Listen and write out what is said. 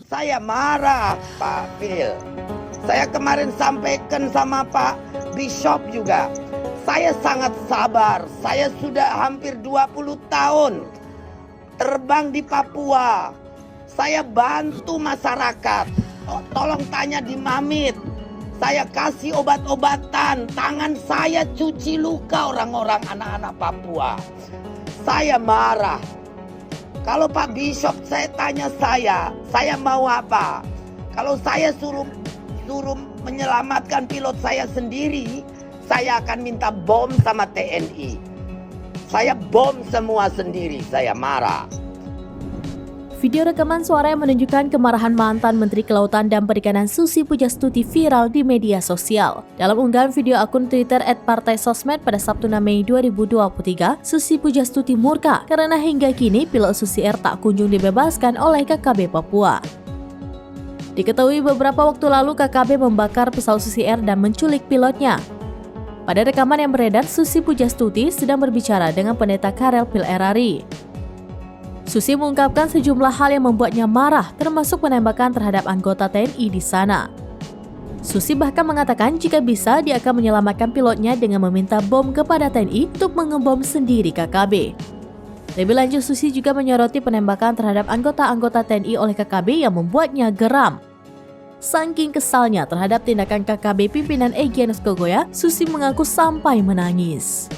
Saya marah, Pak Phil. Saya kemarin sampaikan sama Pak Bishop juga. Saya sangat sabar. Saya sudah hampir 20 tahun terbang di Papua. Saya bantu masyarakat. Tolong tanya di Mamit. Saya kasih obat-obatan. Tangan saya cuci luka orang-orang anak-anak Papua. Saya marah. Kalau Pak Bishop saya tanya saya mau apa? Kalau saya suruh menyelamatkan pilot saya sendiri, saya akan minta bom sama TNI. Saya bom semua sendiri, saya marah. Video rekaman suara yang menunjukkan kemarahan mantan Menteri Kelautan dan Perikanan Susi Pujastuti viral di media sosial. Dalam unggahan video akun Twitter @partaisosmed pada Sabtu 6 Mei 2023, Susi Pujastuti murka karena hingga kini pilot Susi Air tak kunjung dibebaskan oleh KKB Papua. Diketahui beberapa waktu lalu KKB membakar pesawat Susi Air dan menculik pilotnya. Pada rekaman yang beredar, Susi Pujastuti sedang berbicara dengan pendeta Karel Pilerari. Susi mengungkapkan sejumlah hal yang membuatnya marah, termasuk penembakan terhadap anggota TNI di sana. Susi bahkan mengatakan jika bisa dia akan menyelamatkan pilotnya dengan meminta bom kepada TNI untuk mengebom sendiri KKB. Lebih lanjut, Susi juga menyoroti penembakan terhadap anggota-anggota TNI oleh KKB yang membuatnya geram. Saking kesalnya terhadap tindakan KKB pimpinan Egyanus Kogoya, Susi mengaku sampai menangis.